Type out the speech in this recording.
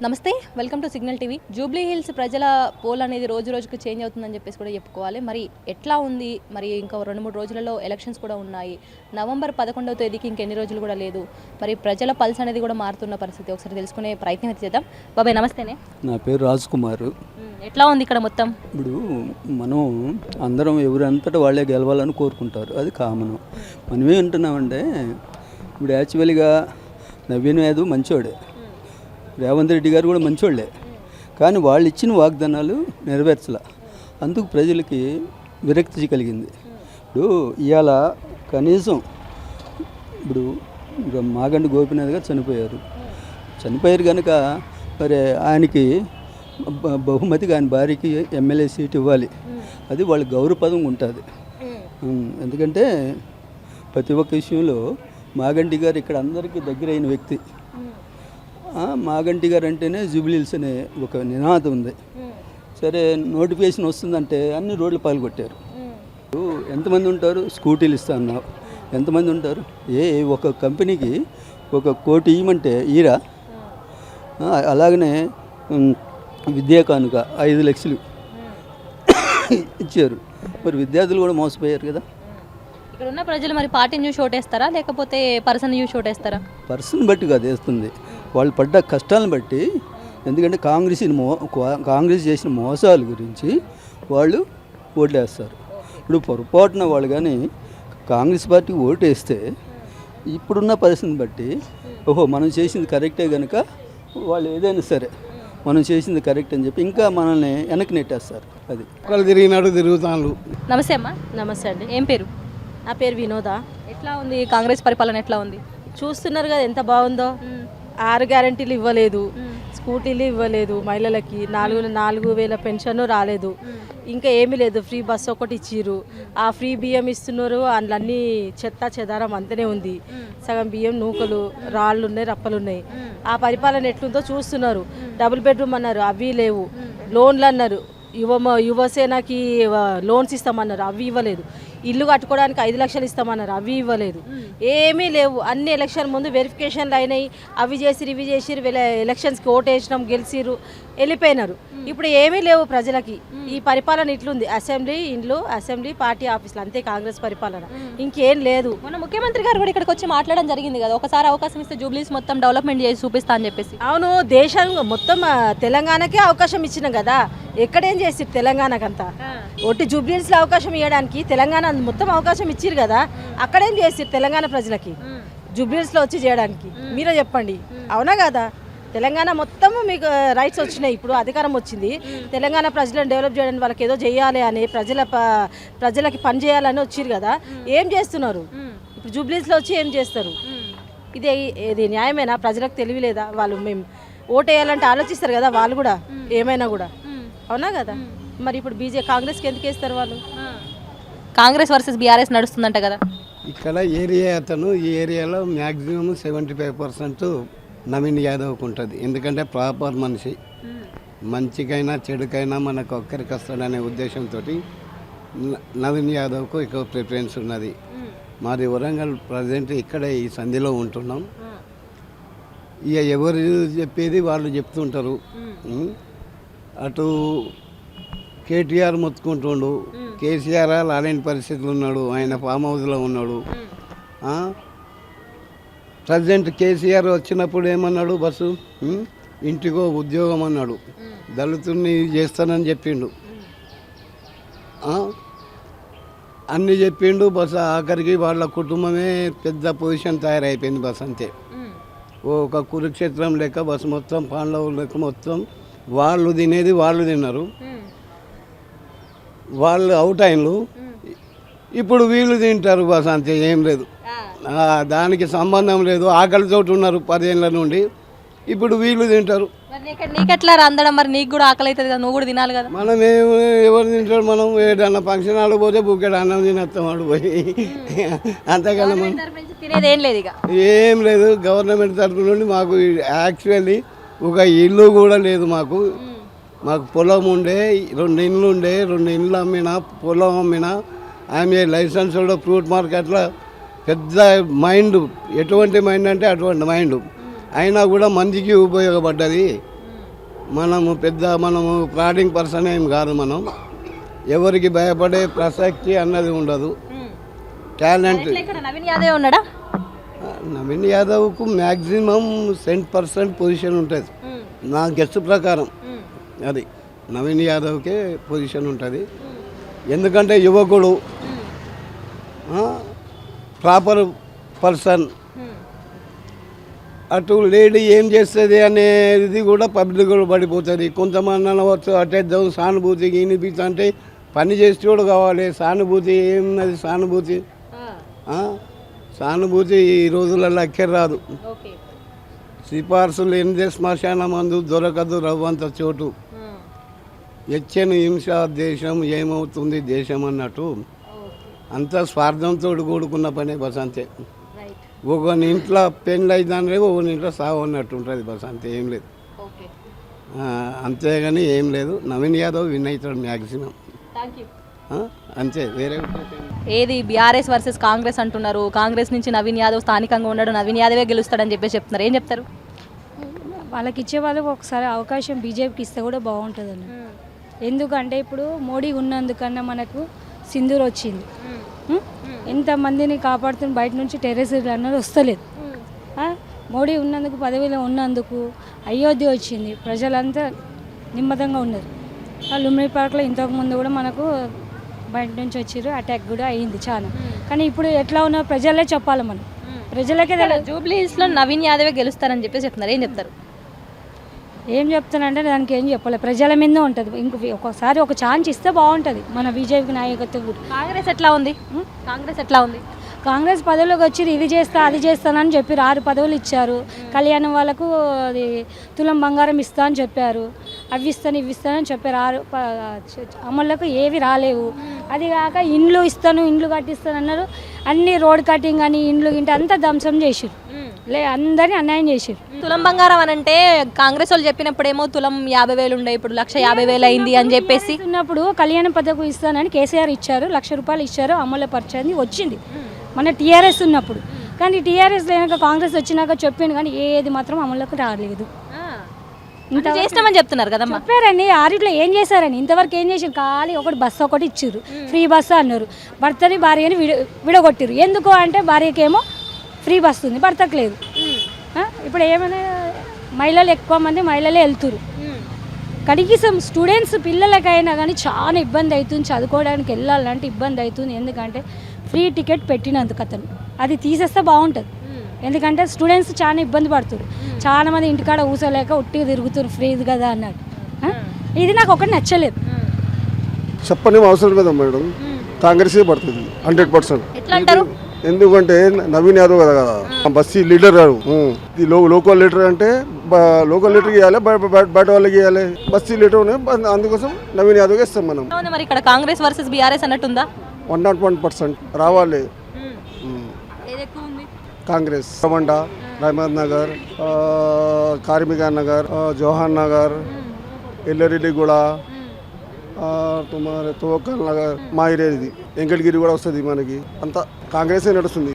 నమస్తే, welcome to signal TV. Jubilee hills ప్రజల pole అనేది రోజు రోజుకు చేంజ్ అవుతుందని చెప్పేసి కూడా చెప్పుకోవాలి. మరి ఎట్లా ఉంది, మరి ఇంకా 2-3 రోజులలో ఎలక్షన్స్ కూడా ఉన్నాయి. నవంబర్ 11వ తేదీకి ఇంకెన్ని రోజులు కూడా లేదు. మరి ప్రజల పల్స్ అనేది కూడా మారుతున్న పరిస్థితి. ఒకసారి తెలుసుకునే ప్రయత్నం అయితే చేద్దాం. బాబాయ్ నమస్తేనే. నా పేరు రాజ్ కుమార్. ఎట్లా ఉంది ఇక్కడ మొత్తం? ఇప్పుడు మనం అందరం ఎవరంతటా వాళ్ళే గెలవాలని కోరుకుంటారు, అది కామను. మనమే వింటున్నామంటే ఇప్పుడు యాక్చువల్గా నవీన్ యాదవ్ మంచోడే, రేవంత్ రెడ్డి గారు కూడా మంచోళ్ళే, కానీ వాళ్ళు ఇచ్చిన వాగ్దానాలు నెరవేర్చలే. అందుకు ప్రజలకి విరక్తి కలిగింది. ఇప్పుడు ఇవాళ కనీసం ఇప్పుడు మాగంటి గోపీనాథ్ గారు చనిపోయారు కనుక మరి ఆయనకి బహుమతిగా ఆయన భార్యకి ఎమ్మెల్యే సీట్ ఇవ్వాలి. అది వాళ్ళ గౌరవపదం ఉంటుంది. ఎందుకంటే ప్రతి ఒక్క విషయంలో మాగంటి గారు ఇక్కడ అందరికీ దగ్గరైన వ్యక్తి. మాగంటి గారు అంటేనే జూబ్లీ హిల్స్ అనే ఒక నినాదం ఉంది. సరే, నోటిఫికేషన్ వస్తుందంటే అన్ని రోడ్లు పాల్గొట్టారు. ఎంతమంది ఉంటారు? స్కూటీలు ఇస్తా అన్నావు, ఎంతమంది ఉంటారు? ఒక కంపెనీకి 1 కోటి ఇవ్వమంటే ఈరా. అలాగనే విద్యా కానుక 5 లక్షలు ఇచ్చారు. మరి విద్యార్థులు కూడా మోసపోయారు కదా. ఇక్కడ ఉన్న ప్రజలు మరి పార్టీని చూసి ఓటేస్తారా, లేకపోతే పర్సన్ చూసి ఓటేస్తారా? పర్సన్ బట్టి కాదు వేస్తుంది, వాళ్ళు పడ్డ కష్టాలను బట్టి. ఎందుకంటే కాంగ్రెస్ చేసిన మోసాల గురించి వాళ్ళు ఓట్లేస్తారు. ఇప్పుడు పొరపాటున వాళ్ళు కానీ కాంగ్రెస్ పార్టీకి ఓటేస్తే ఇప్పుడున్న పరిస్థితిని బట్టి ఓహో మనం చేసింది కరెక్టే కనుక వాళ్ళు ఏదైనా సరే మనం చేసింది కరెక్ట్ అని చెప్పి ఇంకా మనల్ని వెనక్కి నెట్టేస్తారు. అది ఒకళ్ళు తిరుగుతాను. నమస్తే అమ్మా. నమస్తే అండి. ఏం పేరు? నా పేరు వినోద. ఎట్లా ఉంది కాంగ్రెస్ పరిపాలన? ఎట్లా ఉంది? చూస్తున్నారు కదా ఎంత బాగుందో. 6 గ్యారంటీలు ఇవ్వలేదు, స్కూటీలు ఇవ్వలేదు, మహిళలకి 4,000 పెన్షన్ రాలేదు, ఇంకా ఏమీ లేదు. ఫ్రీ బస్సు ఒకటి ఇచ్చిర్రు, ఆ ఫ్రీ బియ్యం ఇస్తున్నారు. అందులో చెత్త చెదారం అంతనే ఉంది. సగం బియ్యం నూకలు, రాళ్ళు ఉన్నాయి, రప్పలు ఉన్నాయి. ఆ పరిపాలన ఎట్లుందో చూస్తున్నారు. డబుల్ బెడ్రూమ్ అన్నారు, అవి లేవు. లోన్లు అన్నారు, యువసేనకి లోన్స్ ఇస్తామన్నారు, అవి ఇవ్వలేదు. ఇల్లు కట్టుకోవడానికి 5 లక్షలు ఇస్తామన్నారు, అవి ఇవ్వలేదు. ఏమీ లేవు. అన్ని ఎలక్షన్ ముందు వెరిఫికేషన్లు అయినాయి, అవి చేసిరు ఇవి చేసిరు, ఎలక్షన్స్కి ఓటు వేసినాం, గెలిచిరు, వెళ్ళిపోయినారు. ఇప్పుడు ఏమీ లేవు ప్రజలకి. ఈ పరిపాలన ఇట్లుంది. అసెంబ్లీ పార్టీ ఆఫీసులు అంతే కాంగ్రెస్ పరిపాలన, ఇంకేం లేదు. మన ముఖ్యమంత్రి గారు కూడా ఇక్కడికి వచ్చి మాట్లాడడం జరిగింది కదా, ఒకసారి అవకాశం ఇస్తే జూబ్లీస్ మొత్తం డెవలప్మెంట్ చేసి చూపిస్తా అని చెప్పేసి. అవును, దేశం మొత్తం తెలంగాణకే అవకాశం ఇచ్చినాం కదా. ఎక్కడేం చేసి తెలంగాణకంతా ఒట్టి జూబ్లీస్లో అవకాశం ఇవ్వడానికి తెలంగాణ మొత్తం అవకాశం ఇచ్చిరు కదా. అక్కడేం చేసి తెలంగాణ ప్రజలకి జూబ్లీస్లో వచ్చి చేయడానికి మీరే చెప్పండి. అవునా కదా? తెలంగాణ మొత్తం మీకు రైట్స్ వచ్చినాయి, ఇప్పుడు అధికారం వచ్చింది. తెలంగాణ ప్రజలను డెవలప్ చేయడానికి వాళ్ళకి ఏదో చేయాలి అని ప్రజలకి పని చేయాలని వచ్చిరు కదా. ఏం చేస్తున్నారు? ఇప్పుడు జూబ్లీస్లో వచ్చి ఏం చేస్తారు? ఇది న్యాయమేనా? ప్రజలకు తెలియలేదా? వాళ్ళు మేము ఓటు వేయాలంటే ఆలోచిస్తారు కదా వాళ్ళు కూడా, ఏమైనా కూడా. అవునా కదా? మరి ఇప్పుడు కాంగ్రెస్కి ఎందుకు వేస్తారు వాళ్ళు? కాంగ్రెస్ వర్సెస్ బీఆర్ఎస్ నడుస్తుందంట కదా ఇక్కడ. ఏరియా అతను ఈ ఏరియాలో మ్యాక్సిమం 75% నవీన్ యాదవ్కి ఉంటుంది. ఎందుకంటే ప్రాపర్ మనిషి, మంచికైనా చెడుకైనా మనకు ఒక్కరికి వస్తాడనే ఉద్దేశంతో నవీన్ యాదవ్కు ఎక్కువ ప్రిఫరెన్స్ ఉన్నది. మాది వరంగల్ ప్రజెంట్ ఇక్కడే ఈ సంధిలో ఉంటున్నాం. ఇక ఎవరు చెప్పేది వాళ్ళు చెప్తుంటారు. అటు కేటీఆర్ మొత్తుకుంటుండు, కేసీఆర్ అలాంటి పరిస్థితులు ఉన్నాడు, ఆయన ఫామ్ హౌస్లో ఉన్నాడు. ప్రజెంట్ కేసీఆర్ వచ్చినప్పుడు ఏమన్నాడు? బస్సు ఇంటికో ఉద్యోగం అన్నాడు, దళితుల్ని చేస్తానని చెప్పిండు, అన్నీ చెప్పిండు. బస్సు ఆఖరికి వాళ్ళ కుటుంబమే పెద్ద పొజిషన్ తయారైపోయింది. బస్ అంతే ఒక కురుక్షేత్రం లెక్క బస్సు మొత్తం పాండవులు లెక్క మొత్తం వాళ్ళు తినేది వాళ్ళు తిన్నారు, వాళ్ళు అవుట్ అయిన్లు. ఇప్పుడు వీళ్ళు తింటారు బస్, అంతే, ఏం లేదు. దానికి సంబంధం లేదు. ఆకలితో ఉన్నారు 10 ఏళ్ళ నుండి, ఇప్పుడు వీళ్ళు తింటారు. నీకెట్లా అందడం? మరి నీకు కూడా ఆకలి అవుతుంది కదా, నువ్వు కూడా తినాలి కదా. మనం ఎవరు తింటారు? మనం ఏదన్నా ఫంక్షన్ హాల్ పోతే బుక్కెట్ అన్నం తినేస్తాం వాడు పోయి, అంతేకాదు మనం తినేది ఏం లేదు. ఇక ఏం లేదు. గవర్నమెంట్ తరఫు నుండి మాకు యాక్చువల్లీ ఒక ఇల్లు కూడా లేదు. మాకు పొలం ఉండే, 2 ఇండ్లు ఉండే, 2 ఇండ్లు అమ్మినా, పొలం అమ్మినా. ఆమె లైసెన్స్ కూడా ఫ్రూట్ మార్కెట్లో పెద్ద మైండ్, ఎటువంటి మైండ్ అంటే అటువంటి మైండ్. అయినా కూడా మందికి ఉపయోగపడ్డది. మనము ప్రాడింగ్ పర్సన్ ఏం కాదు. మనం ఎవరికి భయపడే ప్రసక్తి అన్నది ఉండదు. టాలెంట్ ఇక్కడ నవీన్ యాదవ్ ఉన్నాడా? నవీన్ యాదవ్కు మ్యాక్సిమం 100% పొజిషన్ ఉంటుంది నా గెస్ట్ ప్రకారం. అది నవీన్ యాదవ్కే పొజిషన్ ఉంటుంది. ఎందుకంటే యువకుడు, ప్రాపర్ పర్సన్. అటు లేడీ ఏం చేస్తుంది అనేది కూడా పబ్లిక్ కూడా పడిపోతుంది. కొంతమంది అనవచ్చు అటేద్దాం సానుభూతి వినిపించి అంటే పని చేసి కూడా కావాలి. సానుభూతి ఏమున్నది? సానుభూతి ఈ రోజులలో ఎక్కర్ రాదు. సిఫార్సులు ఎనిమిది శ్మశాన మందు దొరకదు రవ్వంత చోటు. ఎచ్చని హింస దేశం ఏమవుతుంది దేశం అన్నట్టు అంతా స్వార్థంతో కూడుకున్న పనే బస్. అంతే. ఒకని ఇంట్లో పెళ్ళి అయిదానే ఒకని ఇంట్లో సాగు అన్నట్టు ఉంటుంది బస్. అంతే, ఏం లేదు. అంతేగాని ఏం లేదు. నవీన్ యాదవ్ విన్ అవుతాడు మ్యాక్సిమం. అంతే, వేరే ఏది బీఆర్ఎస్ వర్సెస్ కాంగ్రెస్ అంటున్నారు. కాంగ్రెస్ నుంచి నవీన్ యాదవ్ స్థానికంగా ఉన్నాడు, నవీన్ యాదవే గెలుస్తాడని చెప్పేసి చెప్తున్నారు. ఏం చెప్తారు? వాళ్ళకి ఇచ్చే వాళ్ళకి ఒకసారి అవకాశం బీజేపీకి ఇస్తే కూడా బాగుంటుందండి. ఎందుకంటే ఇప్పుడు మోడీ ఉన్నందుకన్నా మనకు సింధూర్ వచ్చింది. ఎంతమందిని కాపాడుతున్న బయట నుంచి టెర్రరిస్టులు అన్నది వస్తలేదు. మోడీ ఉన్నందుకు, పదవిలో ఉన్నందుకు అయోధ్య వచ్చింది. ప్రజలంతా నెమ్మదంగా ఉన్నారు. లుంబిని పార్క్లో ఇంతకుముందు కూడా మనకు బయట నుంచి వచ్చారు, అటాక్ కూడా అయ్యింది చాలా. కానీ ఇప్పుడు ఎట్లా ఉన్నారు ప్రజలే చెప్పాలి. మనం ప్రజలకే తెలియదు. జూబ్లీ హిల్స్లో నవీన్ యాదవే గెలుస్తారని చెప్పేసి చెప్తున్నారు. ఏం చెప్తారు? ఏం చెప్తానంటే దానికి ఏం చెప్పాలి, ప్రజల మీద ఉంటుంది. ఒక్కొక్కసారి ఒక ఛాన్స్ ఇస్తే బాగుంటుంది మన బీజేపీ నాయకత్వం కూడా. కాంగ్రెస్ ఎట్లా ఉంది? కాంగ్రెస్ పదవులకు వచ్చి ఇది చేస్తా అది చేస్తానని చెప్పారు. 6 పదవులు ఇచ్చారు. కళ్యాణం వాళ్ళకు అది తులం బంగారం ఇస్తా అని చెప్పారు. అవి ఇస్తాను ఇవి ఇస్తానని చెప్పారు. 6 అమలులకు ఏవి రాలేవు. అది కాక ఇండ్లు ఇస్తాను ఇండ్లు కట్టిస్తాను అన్నారు. అన్ని రోడ్ కటింగ్ అని ఇండ్లు గింటి అంతా ధ్వంసం చేసారు. అందరినీ అన్యాయం చేసారు. తులం బంగారం అని అంటే కాంగ్రెస్ వాళ్ళు చెప్పినప్పుడేమో తులం 50,000 ఉండే, ఇప్పుడు 1,50,000 అయింది అని చెప్పేసి ఉన్నప్పుడు కళ్యాణ పథకం ఇస్తానని కేసీఆర్ ఇచ్చారు. 1,00,000 రూపాయలు ఇచ్చారు. అమలు పరిచయం వచ్చింది మన టీఆర్ఎస్ ఉన్నప్పుడు. కానీ టీఆర్ఎస్ లేనాక కాంగ్రెస్ వచ్చినాక చెప్పింది కానీ ఏది మాత్రం అమలులోకి రాలేదు. ఇంత చేస్తామని చెప్తున్నారు కదమ్మా. చెప్పారని 6 ఏం చేశారని ఇంతవరకు ఏం చేసారు? ఖాళీ ఒకటి బస్సు ఒకటి ఇచ్చారు, ఫ్రీ బస్సు అన్నారు. భర్తని భార్యని విడగొట్టారు. ఎందుకు అంటే భార్యకేమో ఫ్రీ బస్సు ఉంది, భర్తకు లేదు. ఇప్పుడు ఏమైనా మహిళలు ఎక్కువ మంది మహిళలే వెళ్తురు. కనీసం స్టూడెంట్స్ పిల్లలకైనా కానీ చాలా ఇబ్బంది అవుతుంది. చదువుకోవడానికి వెళ్ళాలంటే ఇబ్బంది అవుతుంది. ఎందుకంటే ఫ్రీ టికెట్ పెట్టినందుకు అతను అది తీసేస్తే బాగుంటుంది. ఎందుకంటే స్టూడెంట్స్ చాలా ఇబ్బంది పడుతున్నారు. చాలా మంది ఇంటికాడ ఊసలేక ఉట్టిగా తిరుగుతారు ఫ్రీది కదా అన్నట్టు. ఇది నాకు ఒకటి నచ్చలేదు. చెప్పనేం అవసరం కదా మేడం, కాంగ్రెసే పడుతుంది 100%. ఎట్లా అంటారు? ఎందుకంటే నవీన్ యాదవ్ కదా బస్సీ లీడర్ గారు. లోకల్ లీడర్ అంటే లోకల్ లీడర్కి ఇవ్వాలి, బయట వాళ్ళకి ఇవ్వాలి. బస్సీ లీడర్ అందుకోసం నవీన్ యాదవ్కి ఇస్తాం మనం. మరి ఇక్కడ కాంగ్రెస్ వర్సెస్ బీఆర్ఎస్ అన్నట్టుందా? 101% రావాలి. కాంగ్రెస్ రమండ, రహమద్ నగర్, కార్మిక నగర్, జవహర్ నగర్, ఎల్లరెడ్డిగూడ, తుమ్మర తోకల్ నగర్, మా ఏరియా ఇది వెంకటగిరి కూడా వస్తుంది. మనకి అంతా కాంగ్రెసే నడుస్తుంది.